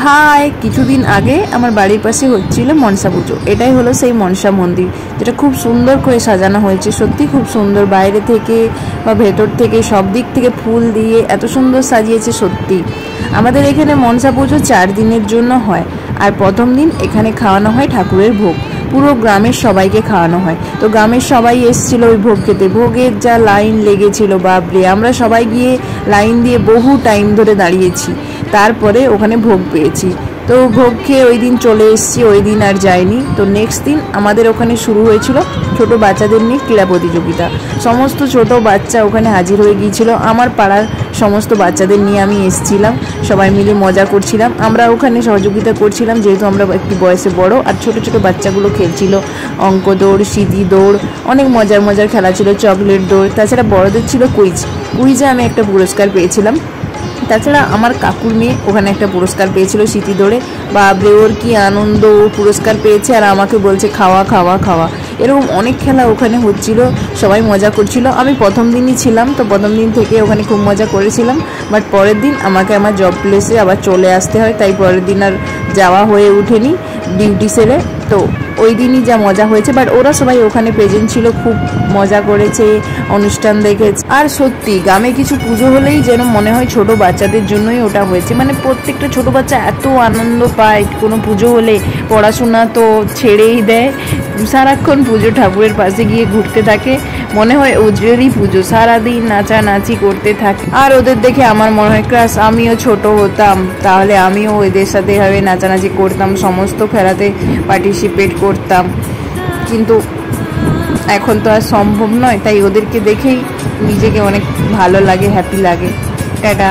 High, কিছুদিন আগে আমার বাড়ির পাশে হচ্ছিল মনসা পুজো। এটাই হলো সেই মনসা মন্দির, যেটা খুব সুন্দর করে সাজানো হয়েছে। সত্যি খুব সুন্দর, বাইরে থেকে বা ভেতর থেকে সব দিক থেকে ফুল দিয়ে এত সুন্দর সাজিয়েছে। সত্যি আমাদের এখানে মনসা পুজো 4 দিনের জন্য হয়। আর প্রথম দিন এখানে খাওয়ানো হয় ঠাকুরের ভোগ, পুরো গ্রামের সবাইকে খাওয়ানো হয়। তো গ্রামের সবাই এসেছিল ওই ভোগ খেতে। ভোগের যা লাইন লেগেছিল বাপরে, আমরা সবাই গিয়ে লাইন দিয়ে বহু টাইম ধরে দাঁড়িয়েছি, তারপরে ওখানে ভোগ পেয়েছি। তো ভোগ খেয়ে ওই দিন চলে এসেছি, ওই দিন আর যাইনি। তো নেক্সট দিন আমাদের ওখানে শুরু হয়েছিল ছোট বাচ্চাদের নিয়ে ক্রীড়া প্রতিযোগিতা। সমস্ত ছোট বাচ্চা ওখানে হাজির হয়ে গিয়েছিল। আমার পাড়ার সমস্ত বাচ্চাদের নিয়ে আমি এসেছিলাম, সবাই মিলে মজা করছিলাম। আমরা ওখানে সহযোগিতা করছিলাম, যেহেতু আমরা একটু বয়সে বড়। আর ছোট ছোট বাচ্চাগুলো খেলছিল অঙ্ক দৌড়, সিঁড়ি দৌড়, অনেক মজার মজার খেলা ছিল, চকলেট দৌড়। তাছাড়া বড়দের ছিল কুইজে আমি একটা পুরস্কার পেয়েছিলাম। তাছাড়া আমার কাকুর মেয়ে ওখানে একটা পুরস্কার পেয়েছিল স্মৃতি দৌড়ে। বাবরে, ওর কি আনন্দ, ও পুরস্কার পেয়েছে আর আমাকে বলছে খাওয়া খাওয়া খাওয়া। এরকম অনেক খেলা ওখানে হচ্ছিল, সবাই মজা করছিল। আমি প্রথম দিনই ছিলাম, তো প্রথম দিন থেকে ওখানে খুব মজা করেছিলাম। বাট পরের দিন আমাকে আমার জব প্লেসে আবার চলে আসতে হয়, তাই পরের দিন আর যাওয়া হয়ে ওঠেনি ডিউটি সেরে। তো ওই দিনই যা মজা হয়েছে। বাট ওরা সবাই ওখানে প্রেজেন্ট ছিল, খুব মজা করেছে, অনুষ্ঠান দেখেছে। আর সত্যি গ্রামে কিছু পুজো হলেই যেন মনে হয় ছোট বাচ্চাদের জন্যই ওটা হয়েছে। মানে প্রত্যেকটা ছোট বাচ্চা এত আনন্দ পায় কোনো পুজো হলে, পড়াশোনা তো ছেড়েই দেয়, সারাক্ষণ পুজো ঠাকুরের পাশে গিয়ে ঘুরতে থাকে। মনে হয় ওদেরই পুজো, সারাদিন নাচানাচি করতে থাকে। আর ওদের দেখে আমার মনে হয় ক্লাস আমিও ছোট হতাম, তাহলে আমিও এদের সাথে এভাবে নাচানাচি করতাম, সমস্ত খেলাতে পার্টিসিপেট করতাম। কিন্তু এখন তো আর সম্ভব নয়, তাই ওদেরকে দেখেই নিজেকে অনেক ভালো লাগে, হ্যাপি লাগে। টাটা।